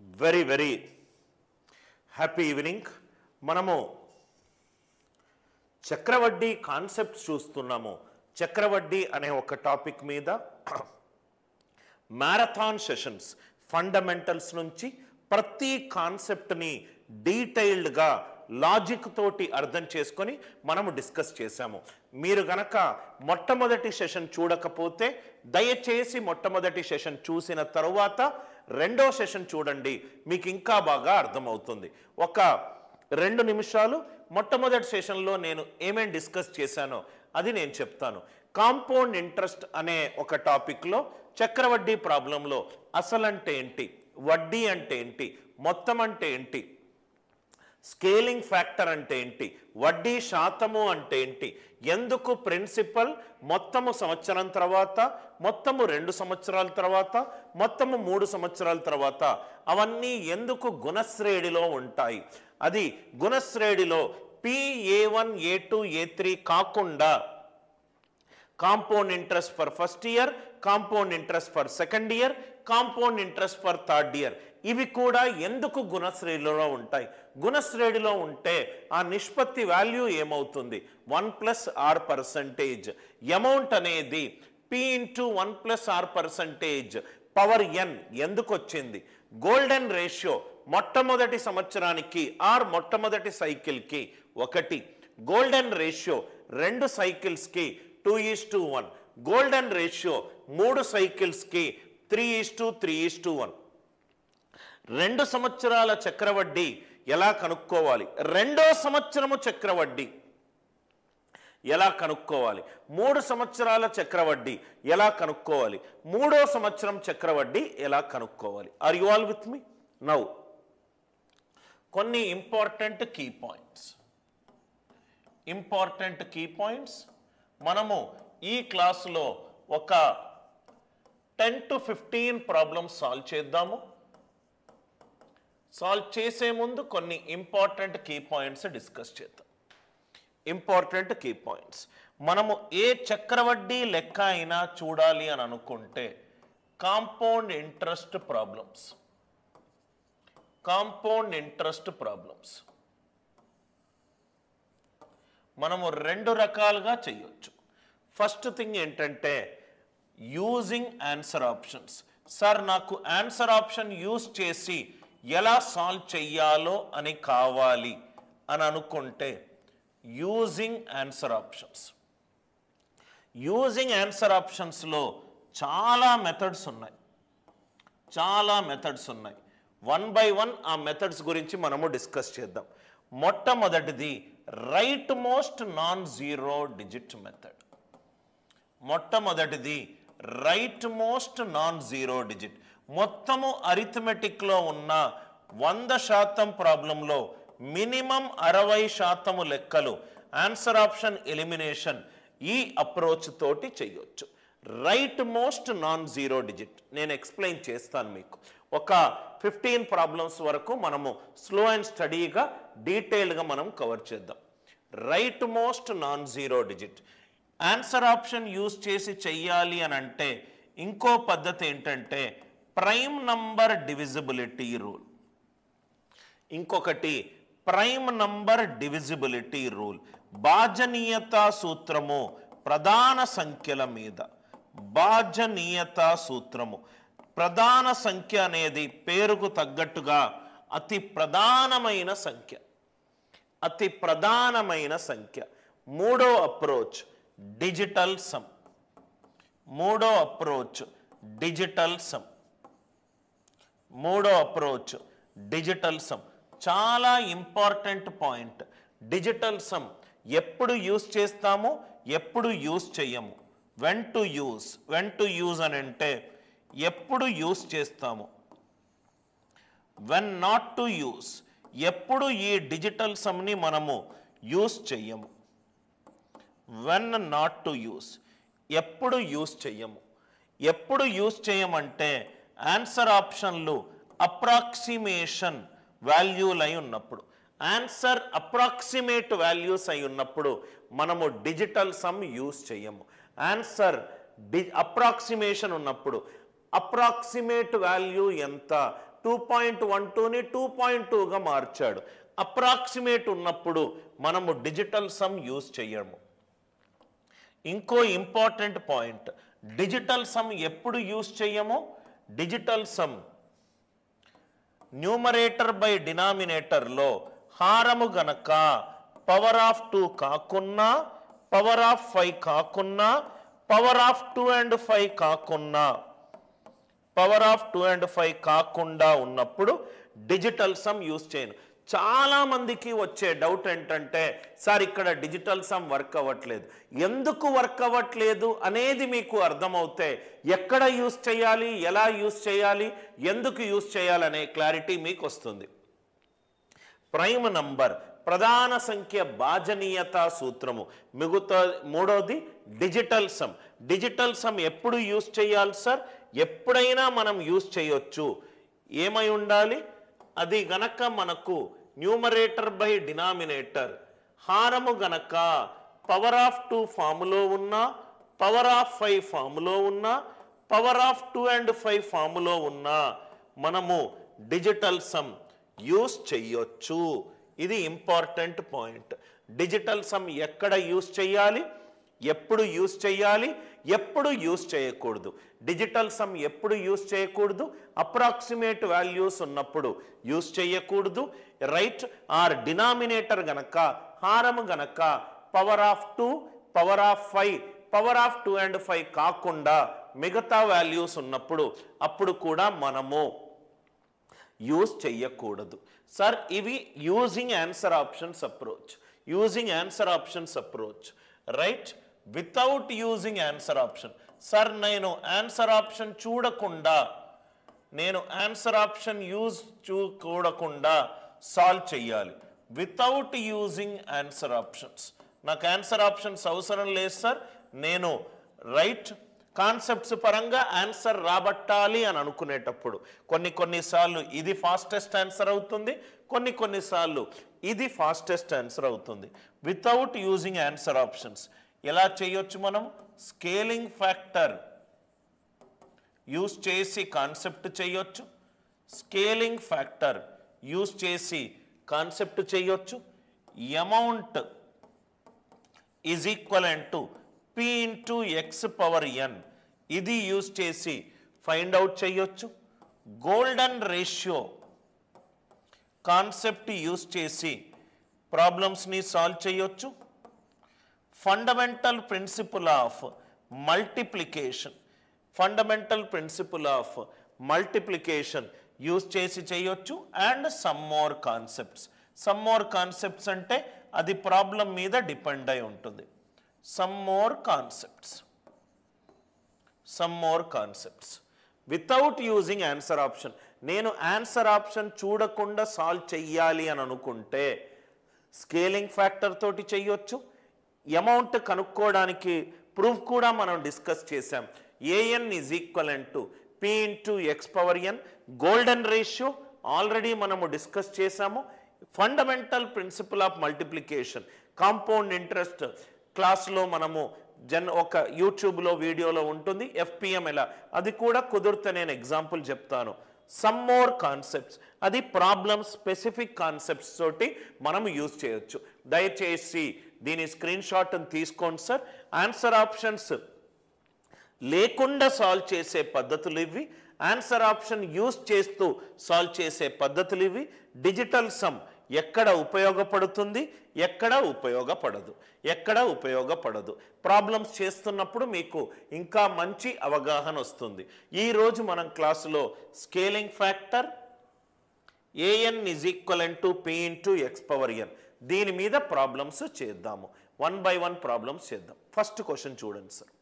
very happy evening. మనము చక్రవడ్డీ concept చూస్తున్నాము. చక్రవడ్డీ అనే ఒక టాపిక్ మీద మ్యారథాన్ సెషన్స్ ఫండమెంటల్స్ నుంచి ప్రతి కాన్సెప్ట్ని డీటెయిల్డ్గా లాజిక్ తోటి అర్థం చేసుకొని మనము డిస్కస్ చేశాము. మీరు గనక మొట్టమొదటి సెషన్ చూడకపోతే దయచేసి మొట్టమొదటి సెషన్ చూసిన తరువాత రెండో సెషన్ చూడండి, మీకు ఇంకా బాగా అర్థమవుతుంది. ఒక 2 నిమిషాలు మొట్టమొదటి సెషన్లో నేను ఏమేం డిస్కస్ చేశానో అది నేను చెప్తాను. కాంపౌండ్ ఇంట్రెస్ట్ అనే ఒక టాపిక్లో చక్రవడ్డీ ప్రాబ్లంలో అసలు అంటే ఏంటి, వడ్డీ అంటే ఏంటి, మొత్తం అంటే ఏంటి, స్కేలింగ్ ఫ్యాక్టర్ అంటే ఏంటి, వడ్డీ శాతము అంటే ఏంటి, ఎందుకు ప్రిన్సిపల్ మొత్తము సంవత్సరం తర్వాత, మొత్తము 2 సంవత్సరాల తర్వాత, మొత్తము 3 సంవత్సరాల తర్వాత అవన్నీ ఎందుకు గుణశ్రేణిలో ఉంటాయి, అది గుణశ్రేణిలో PA1 A2 A3 కాకుండా compound interest for first year, compound interest for second year, compound interest for third year, ఇవి కూడా ఎందుకు గుణశ్రేణిలో ఉంటాయి. గుణశ్రేణిలో ఉంటే ఆ నిష్పత్తి వాల్యూ ఏమవుతుంది, 1+r%. అమౌంట్ అనేది P × 1+r% పవర్ n ఎందుకు వచ్చింది. గోల్డెన్ రేషియో మొట్టమొదటి సంవత్సరానికి ఆర్ మొట్టమొదటి సైకిల్కి 1, గోల్డెన్ రేషియో 2 సైకిల్స్కి 2:1, గోల్డెన్ రేషియో 3 సైకిల్స్కి 3:3:1. 2 సంవత్సరాల చక్రవడ్డీ ఎలా కనుక్కోవాలి, 2వ సంవత్సరము చక్రవడ్డీ ఎలా కనుక్కోవాలి, 3 సంవత్సరాల చక్రవడ్డీ ఎలా కనుక్కోవాలి, 3వ సంవత్సరం చక్రవడ్డీ ఎలా కనుక్కోవాలి. Are you all with me now? కొన్ని ఇంపార్టెంట్ కీ పాయింట్స్ మనము ఈ క్లాసులో ఒక 10 to 15 ప్రాబ్లమ్స్ సాల్వ్ చేద్దాము. సాల్వ్ చేసే ముందు కొన్ని ఇంపార్టెంట్ కీ పాయింట్స్ డిస్కస్ చేద్దాం. ఇంపార్టెంట్ కీ పాయింట్స్, మనము ఏ చక్రవడ్డీ లెక్క అయినా చూడాలి అని అనుకుంటే కాంపౌండ్ ఇంట్రెస్ట్ ప్రాబ్లమ్స్ మనము 2 రకాలుగా చేయొచ్చు. ఫస్ట్ థింగ్ ఏంటంటే యూజింగ్ ఆన్సర్ ఆప్షన్స్. సార్ నాకు ఆన్సర్ ఆప్షన్ యూజ్ చేసి ఎలా సాల్వ్ చెయ్యాలో అని కావాలి అని అనుకుంటే యూజింగ్ ఆన్సర్ ఆప్షన్స్లో చాలా మెథడ్స్ ఉన్నాయి. 1 by 1 ఆ మెథడ్స్ గురించి మనము డిస్కస్ చేద్దాం. మొట్టమొదటిది right most non zero digit method. మొత్తము అరిథమెటిక్లో ఉన్న 100% ప్రాబ్లంలో మినిమం 60% లెక్కలు ఆన్సర్ ఆప్షన్ ఎలిమినేషన్ ఈ అప్రోచ్ తోటి చేయొచ్చు. Right most non zero digit నేను ఎక్స్ప్లెయిన్ చేస్తాను మీకు. ఒక 15 ప్రాబ్లమ్స్ వరకు మనము స్లో అండ్ స్టడీగా డీటెయిల్గా మనం కవర్ చేద్దాం. Right most non zero digit answer option use చేసి చెయ్యాలి అని అంటే ఇంకో పద్ధతి ఏంటంటే ప్రైమ్ నంబర్ డివిజిబిలిటీ రూల్. ఇంకొకటి ప్రైమ్ నంబర్ డివిజిబిలిటీ రూల్. భాజనీయతా సూత్రము ప్రధాన సంఖ్యల మీద. ప్రధాన సంఖ్య అనేది పేరుకు తగ్గట్టుగా అతి ప్రధానమైన సంఖ్య. మూడో అప్రోచ్ డిజిటల్ సమ్. చాలా ఇంపార్టెంట్ పాయింట్. డిజిటల్ సమ్ ఎప్పుడు యూజ్ చేస్తాము, ఎప్పుడు యూజ్ చెయ్యము. వెన్ టు యూజ్ అని అంటే ఎప్పుడు యూజ్ చేస్తాము, వెన్ నాట్ టు యూజ్ ఎప్పుడు ఈ డిజిటల్ సమ్ని మనము యూజ్ చెయ్యము. వెన్ నాట్ టు యూజ్ ఎప్పుడు యూజ్ చెయ్యమంటే ఆన్సర్ ఆప్షన్లు అప్రాక్సిమేషన్ వాల్యూలు అయి ఉన్నప్పుడు, ఆన్సర్ అప్రాక్సిమేట్ వాల్యూస్ అయి ఉన్నప్పుడు మనము డిజిటల్ సమ్ యూజ్ చెయ్యము. ఆన్సర్ అప్రాక్సిమేషన్ ఉన్నప్పుడు అప్రాక్సిమేట్ వాల్యూ ఎంత 2.12ని 2.2గా మార్చాడు. అప్రాక్సిమేట్ ఉన్నప్పుడు మనము డిజిటల్ సమ్ యూజ్ చేయము. ఇంకో ఇంపార్టెంట్ పాయింట్, డిజిటల్ సమ్ ఎప్పుడు యూజ్ చేయము? డిజిటల్ సమ్ న్యూమరేటర్ బై డినామినేటర్లో హారము గనక పవర్ ఆఫ్ 2 కాకున్నా, పవర్ ఆఫ్ 5 కాకున్నా, పవర్ ఆఫ్ 2 and 5 కాకున్నా, పవర్ ఆఫ్ 2 and 5 కాకుండా ఉన్నప్పుడు డిజిటల్ సమ్ యూజ్ చేయను. చాలా మందికి వచ్చే డౌట్ ఏంటంటే, సార్ ఇక్కడ డిజిటల్ సమ్ వర్క్ అవ్వట్లేదు. ఎందుకు వర్క్ అవ్వట్లేదు అనేది మీకు అర్థమవుతే ఎక్కడ యూజ్ చేయాలి, ఎలా యూజ్ చేయాలి, ఎందుకు యూజ్ చేయాలనే క్లారిటీ మీకు వస్తుంది. ప్రైమ్ నంబర్, ప్రధాన సంఖ్య భాజనీయత సూత్రము. మిగతా మూడోది డిజిటల్ సమ్. డిజిటల్ సమ్ ఎప్పుడు యూజ్ చేయాలి సార్? ఎప్పుడైనా మనం యూజ్ చేయొచ్చు. ఏమై ఉండాలి? అది గనక మనకు న్యూమరేటర్ బై డినామినేటర్ హారము గనక పవర్ ఆఫ్ 2 ఫాములో ఉన్నా, పవర్ ఆఫ్ 5 ఫాములో ఉన్నా, పవర్ ఆఫ్ 2 and 5 ఫాములో ఉన్నా మనము డిజిటల్ సమ్ యూజ్ చేయొచ్చు. ఇది ఇంపార్టెంట్ పాయింట్. డిజిటల్ సమ్ ఎక్కడ యూజ్ చేయాలి, ఎప్పుడు యూజ్ చేయాలి, ఎప్పుడు యూజ్ చేయకూడదు. డిజిటల్ సమ్ ఎప్పుడు యూజ్ చేయకూడదు? అప్రాక్సిమేట్ వాల్యూస్ ఉన్నప్పుడు యూజ్ చేయకూడదు. రైట్? ఆర్ డినామినేటర్ గనక హారము గనక power of 2, power of 5, power of 2 and 5 కాకుండా మిగతా వాల్యూస్ ఉన్నప్పుడు అప్పుడు కూడా మనము యూజ్ చేయకూడదు. సార్ ఇవి using answer options approach. Using answer options approach. Right? Without using answer option. Sir నేను ఆన్సర్ ఆప్షన్ చూడకుండా, నేను ఆన్సర్ ఆప్షన్ యూజ్ చూడకుండా సాల్వ్ చేయాలి. Without using answer options. నాకు ఆన్సర్ ఆప్షన్స్ అవసరం లేదు సార్, నేను రైట్ కాన్సెప్ట్స్ పరంగా ఆన్సర్ రాబట్టాలి అని అనుకునేటప్పుడు కొన్నిసార్లు ఇది ఫాస్టెస్ట్ ఆన్సర్ అవుతుంది, కొన్నిసార్లు ఇది ఫాస్టెస్ట్ ఆన్సర్ అవుతుంది. వితౌట్ యూజింగ్ ఆన్సర్ ఆప్షన్స్ ఎలా చేయొచ్చు? మనం స్కేలింగ్ ఫ్యాక్టర్ యూజ్ చేసి కాన్సెప్ట్ చేయొచ్చు. స్కేలింగ్ ఫ్యాక్టర్ యూజ్ చేసి కాన్సెప్ట్ చేయొచ్చు. Amount is equivalent to P into x power n, ఇది యూజ్ చేసి ఫైండ్ అవుట్ చేయొచ్చు. గోల్డెన్ రేషియో కాన్సెప్ట్ యూజ్ చేసి ప్రాబ్లమ్స్ని సాల్వ్ చేయొచ్చు. Fundamental principal of multiplication, fundamental principal of multiplication use చేసి చేయొచ్చు. And some more concepts. Some more concepts అంటే అది ప్రాబ్లం మీద డిపెండ్ అయి ఉంటుంది. some more concepts without using answer option. నేను ఆన్సర్ ఆప్షన్ చూడకుండా సాల్వ్ చెయ్యాలి అని అనుకుంటే స్కేలింగ్ ఫ్యాక్టర్ తోటి చెయ్యొచ్చు. అమౌంట్ కనుక్కోవడానికి ప్రూఫ్ కూడా మనం డిస్కస్ చేసాం. an is equivalent to p into x power n. Golden ratio already మనము డిస్కస్ చేసాము. Fundamental principal of multiplication, compound interest క్లాస్లో మనము ఒక యూట్యూబ్లో వీడియోలో ఉంటుంది. FPM ఎలా, అది కూడా కుదిరితే నేను ఎగ్జాంపుల్ చెప్తాను. సమ్ మోర్ కాన్సెప్ట్స్, అది ప్రాబ్లమ్ స్పెసిఫిక్ కాన్సెప్ట్స్ తోటి మనం యూజ్ చేయొచ్చు. దయచేసి దీని స్క్రీన్ షాట్ తీసుకోండి సార్. ఆన్సర్ ఆప్షన్స్ లేకుండా సాల్వ్ చేసే పద్ధతులు ఇవి. ఆన్సర్ ఆప్షన్ యూజ్ చేస్తూ సాల్వ్ చేసే పద్ధతులు ఇవి. డిజిటల్ సమ్ ఎక్కడ ఉపయోగపడుతుంది, ఎక్కడ ఉపయోగపడదు. ప్రాబ్లమ్స్ చేస్తున్నప్పుడు మీకు ఇంకా మంచి అవగాహన వస్తుంది. ఈరోజు మనం క్లాసులో scaling factor an is equivalent to p into x power n, దీని మీద ప్రాబ్లమ్స్ చేద్దాము. 1 by 1 ప్రాబ్లమ్స్ చేద్దాం. ఫస్ట్ క్వశ్చన్ చూడండి సార్.